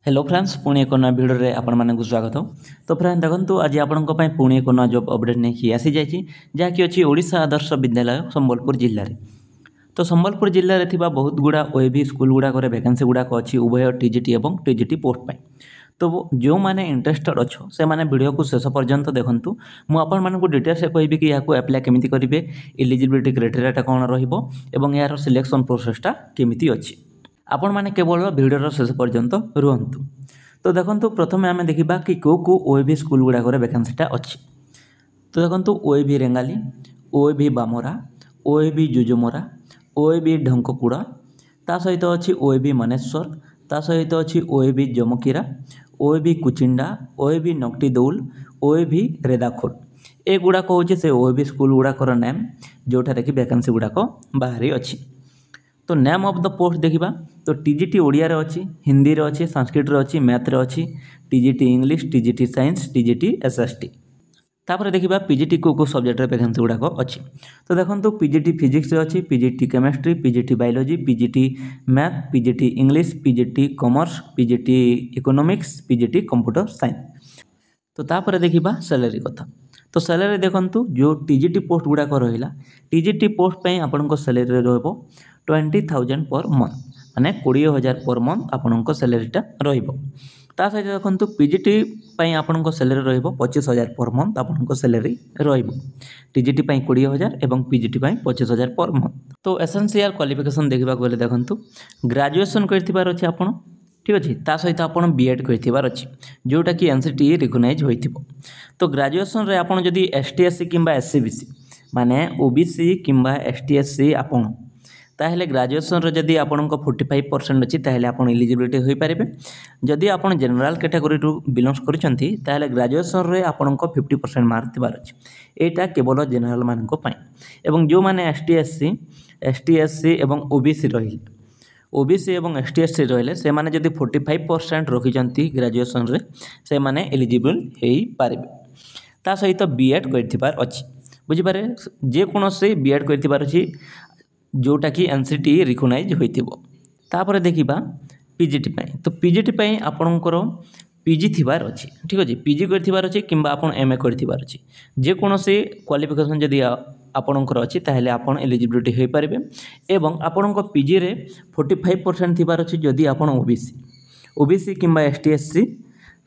Hello friends पुणी एक नया भिडियो रे आपण मानक स्वागत। तो फ्रेंड्स देखो आज आपण पुणी एक नया जॉब अपडेट नहीं आसी जाइए जहाँकि अच्छी ओडिशा आदर्श विद्यालय संबलपुर जिले में। तो संबलपुर जिले में थिबा बहुत गुड़ा ओएबी स्कूल गुड़ाक वैकेंसी गुड़ाक अच्छी उभय टीजीटी और टीजीटी पोस्ट पाई। तो जो मैंने इंटरेस्टेड अच्छो से मैंने वीडियो को शेष पर्यंत देखूँ मुझे डिटेल्स कहबी कि यहाँ एप्लाय केमी करेंगे, एलिजिबिलिटी क्राइटेरिया कौन रही यार सिलेक्शन प्रोसेसटा केमी अच्छी आपण मैंने केवल भिडर शेष पर्यंत रुहतु। तो देखो प्रथम आम देखा कि कौ कौ ओएबी स्कूल गुड़ाक वैकेंसीटा अच्छी। तो देखो OAB Rengali, OAB Bamra, OAB Jujumara, OAB Dhankakuda, ता सहित अच्छी ओएबी मानेश्वर, ता सहित अच्छी OAB Jamkira, OAB Kuchinda, OAB Naktideul, OAB Redhakhol. ए गुड़ाक हूँ से ओएबी स्कूल गुड़ाकर नेम जोठार कि वैकेंसी गुड़ाक बाहरी अच्छी। तो नेम ऑफ द पोस्ट देखा तो टीजीटी ओडिया रे अच्छी, हिंदी रे अच्छी, संस्कृत रे अच्छी, मैथ रे अच्छी, TGT English, TGT science, TGT SST. तापर देखा पीजीटी को सब्जेक्ट रे वैकेंसी गुड़ाक अच्छी। तो देखो पीजीटी फिजिक्स रे अच्छी, PGT chemistry, PGT biology, PGT math, PGT English, PGT commerce, PGT economics, PGT computer science. तो तापर देखा सैलरी कथा। तो सैलरी देखंतु जो टीजीटी पोस्ट गुड़ाक रहा टीजीटी पोस्ट पे आपंक सैलरी रही 20,000 पर मंथ माने 20,000 पर मंथ आपंक सैलरीटा ता सहित देखो पीजीटी आपंक सैलरी रही 25,000 पर मंथ आपंक सैलरी टीजीटी 20,000 और पीजीटी 25,000 पर मंथ। तो एसेंशियल क्वालिफिकेशन देखा गले देखो ग्रेजुएशन कर आपड़ ठीक अच्छे ता सहित आप बीएड कर अच्छी जोटा कि एनसीटी रिकग्नाइज हो। तो ग्रेजुएशन रे आपन जदि एसटी एससी किंबा एससी बीसी माने ओबीसी किंबा एसटी एससी आपन ताहेले ग्रेजुएशन रे जदि आपन 45% अच्छी ताहेले आपन एलिजिबिलिटी हो पारे। जदि आपन जनरल कैटेगरी रु बिलोंग्स करछंती ताहेले ग्रेजुएशन रे आपन 50% मार्क थिबार अछि। एटा केवल जनरल मानक पई एवं जो माने एसटी एससी एवं ओबीसी रही ओबीसी एवं एसटी एससी रहिले से माने जदि 45% रखिछंती ग्रेजुएशन रे से माने एलिजिबल हेई पारिबे। ता सहित बीएड करथिबार अछि बुझिपारे जे कोनोसे बीएड करथिबार अछि जोटा कि एनसीटी रिकग्नाइज होइथिबो। तापर देखिबा पीजीटी पई तो पीजीटी पई आपनकर पीजी थिबार अछि ठीक अछि पीजी करथिबार अछि किंबा आपन एमए करथिबार अछि जे कोनोसे क्वालिफिकेशन जदि आपनकर अछि ताहेले आपन एलिजिबिलिटी होई पारिबे एवं आपनक पीजी रे 45% थिबार अछि जदि आपन ओबीसी किंबा एसटी एससी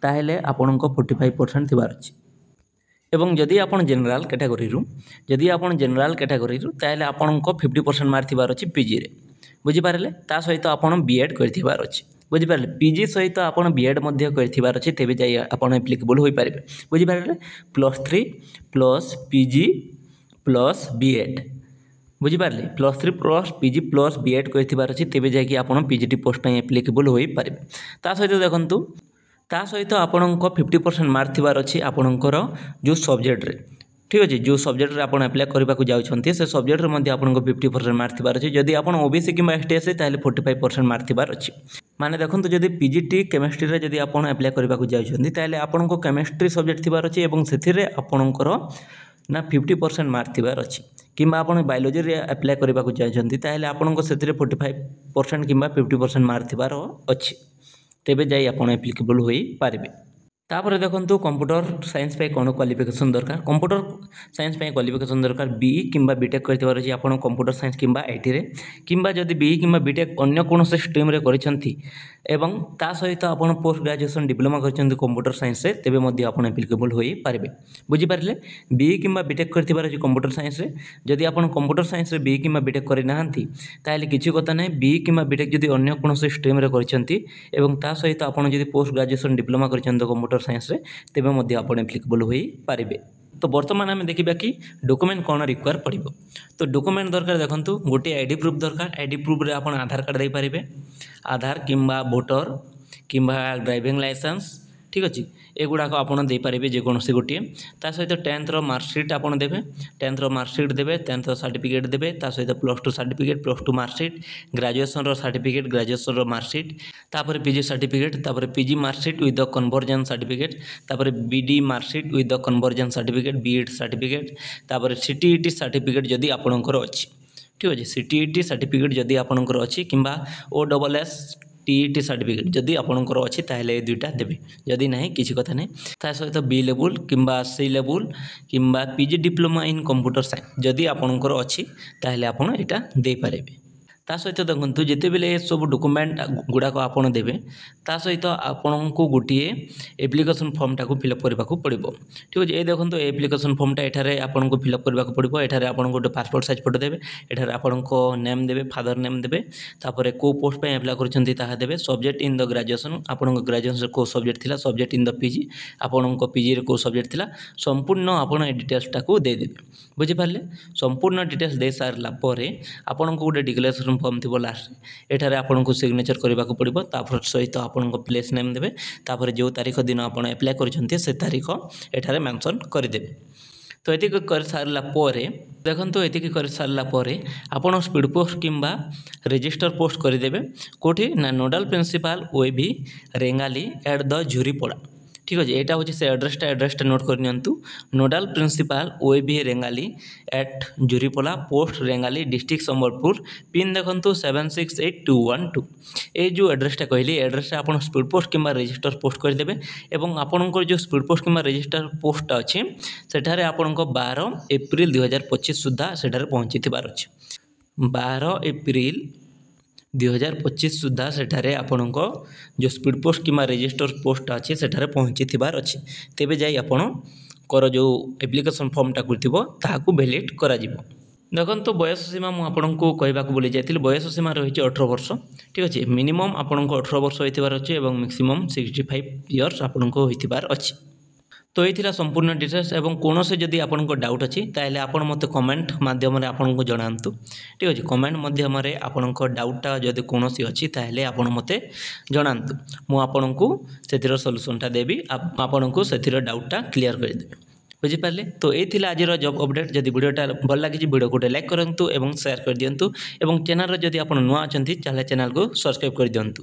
ताहेले आपनक 45% थिबार अछि एवं जदि आपन जनरल कैटेगरी ताहेले आपनक 50% मार्क थिबार अछि पीजी रे बुझिपारले। ता सहित आपन बीएड करथिबार अछि बुझिपारले पीजी सहित आपन बीएड मध्ये करथिबार अछि तेबे जाय आपन एप्लीकेबल होई पारिबे बुझिपारले +3 प्लस पीजी प्लस बीएड बुझिपारले +3 प्लस पीजी प्लस बीएड करथिबार अछि तेबे जाय कि आपन पीजीटी पोस्ट पई एप्लीकेबल होई पारिबे। ता सहित देखंतु ता सहित आपनक 50% मार्क थिबार अछि आपनकर जो सब्जेक्ट रे ठीक अछि जो सब्जेक्ट रे आपन अप्लाई करबा को जाउछंती से सब्जेक्ट रे मध्ये आपनक 50% मार्क थिबार अछि। जदि आपन ओबीसी किंबा एसटी एससी ताहेले 45% मार्क थिबार अछि माने देखंतु जदि पीजीटी केमिस्ट्री रे जदि आपन अप्लाई करबा को जाउछंती ताहेले आपनक केमिस्ट्री सब्जेक्ट थिबार अछि एवं सेथिरे आपनकर ना 50% मार्क थिबार अछि किंबा आपन बायोलॉजी रे अप्लाई करबा को जाउछंती ताहेले आपनक सेथिरे 45% किंबा 50% मार्क थिबार अछि तेबे जाई आपन एप्लीकेबल होई पारिबे। तापर देखंतु कंप्यूटर साइंस पे कोन क्वालिफिकेशन दरकार कंप्यूटर साइंस पे क्वालिफिकेशन दरकार बीई किंबा बीटेक करथिबार अछि आपन कंप्यूटर साइंस किंबा आईटी रे किंबा जदि बीई किंबा बीटेक अन्य कोनोसे स्ट्रीम रे करिसंती एवं ता सहित आपन पोस्ट ग्रेजुएशन डिप्लोमा करिसंती कंप्यूटर साइंस रे तेबे मध्ये आपन एप्लीकेबल होई पारिबे बुझि पारिले। बीई किंबा बीटेक करथिबार अछि कंप्यूटर साइंस रे जदि आपन कंप्यूटर साइंस रे बीई किंबा बीटेक करि नाहंती ताहेले किछि कथा नै बीई किंबा बीटेक जदि अन्य कोनोसे स्ट्रीम रे करिसंती एवं ता सहित आपन जदि पोस्ट ग्रेजुएशन डिप्लोमा करिसंती कंप्यूटर साइंस रे तेबे मध्ये आपन एप्लीकेबल होई पारिबे। तो वर्तमान आम देखा कि डॉक्यूमेंट कौन रिक्वायर पड़ो। तो डॉक्यूमेंट दरकार देखंतु गोटे आईडी प्रूफ दरकार आईडी प्रूफ रे आपन आधार कार्ड दे पारिबे आधार किंबा वोटर किंबा ड्राइविंग लाइसेंस ठीक अच्छे एगुड़ाक आपड़ दे पारे जेकोसी गोटे ता सहित 10th मार्कसीट आपड़ देवे 10th मार्कसीट देवे 10th सर्टिफिकेट देवे ता सहित +2 certificate +2 marksheet graduation certificate graduation marksheet तापर पीजी सर्टिफिकेट तापर PG marksheet with the conversion certificate तापर BD marksheet with the conversion certificate BEd certificate तापर सीटीईटी सर्टिफिकेट जदि आपणकर अच्छी ठीक अच्छे सीटीईटी सर्टिफिकेट जदि आपणकर अच्छी किंबा OSS टीईटी सर्टिफिकेट जदि आपणकर अच्छी ताहले ए दुईटा देवे जदि ना किसी कथा नहीं ता सहित बी लेवल किंबा सी लेवल किंबा PG diploma in computer science जदि आपणकर अच्छी ताहले आपण एटा दे पारेबे ता सहित देखु जिते बेले सब डॉक्यूमेंट गुड़ाक आपड़ देवे ता सहित आपण को गोटे एप्लिकेशन फॉर्म टाक फिलअप करने को पड़ो ठीक है। ये देखो एप्लिकेशन फॉर्मटा एठारे आपन को फिलअप करने को पड़ो एठारे आपन गोटे पासपोर्ट साइज फोटो देवे एठारे आपन को नेम देवे फादर नेम देवे तापर को पोस्ट पे अप्लाई करछंती ताहा देवे सब्जेक्ट इन द ग्रेजुएशन आपन को ग्रेजुएशन को सब्जेक्ट थिला सब्जेक्ट इन द पीजी आपन को पीजी रे को सब्जेक्ट थिला संपूर्ण आपन ए डिटेल्स टाको दे देवे बुझी पारले संपूर्ण डिटेल्स दे सारला परे आपन को गोटे डिक्लेरेशन फॉर्म थी लास्ट एठारे आपन को सिग्नेचर करने को पड़ो तापर सहित आपन को प्लेस नेम देवे तापर जो तारीख दिन आप अप्लाई करछंती से तारीख एठारे मेंशन करदेवे। तो ये कर सारा देखो ये कर सारा आपड़ स्पीड पोस्ट किंबा रजिस्टर पोस्ट करदेवे कौटी ना nodal principal OAB Rengali at the Jhuripada ठीक अच्छे यहाँ हूँ से एड्रेसटा नोट करनी nodal principal OAB Rengali at Jhuripada post Rengali district Sambalpur pin देखो 768212 ये जो एड्रेसटा कहली एड्रेसटा आप स्पीड पोस्ट किंबा रजिस्टर पोस्ट करदेवे एवं आपणकर जो स्पीड पोस्ट किंबा रजिस्टर पोस्ट अच्छी सेठारे आपण 12 एप्रिल 2025 सुधा सेठारे पहुँची थिबार अछि 12 एप्रिल 2025 सुधा सेठारे आपण जो स्पीड पोस्ट किंबा रजिस्टर पोस्ट अच्छे सेठारे पहुँची थिबार अछि तेबे जाई आपण कर जो एप्लिकेशन फॉर्मटा करथिबो ताहाकू वैलिड करा जिवो। देखो तो बयस सीमा मुझे कहवाक बोली जाइए बयस सीमा रही 18 वर्ष ठीक अच्छे मिनिमम आपण 18 वर्ष होइथिबार अछि एवं मैक्सिमम 65 इयर्स आपण होइथिबार अछि। तो ये संपूर्ण डिटेल्स एवं कौन से जदि आपन को डाउट अच्छी ताहले आपण मते कमेंट माध्यम आपन को जणांतु ठीक अच्छे कमेंट माध्यम आपन को डाउटा जदि कौन सी अच्छी ताहले आपण मते जणांतु मु आपन को सेतिर सॉल्यूशनटा देबी आपन को सेतिर डाउटटा क्लियर कर देबी बुझीपारे। तो ये आज जॉब अपडेट जदि वीडियोटा भल लगी वीडियो को लाइक करूँ और शेयर कर दिंतु और चैनल जदि आप नुआ अच्छा चैनल को सब्सक्राइब कर दिंतु।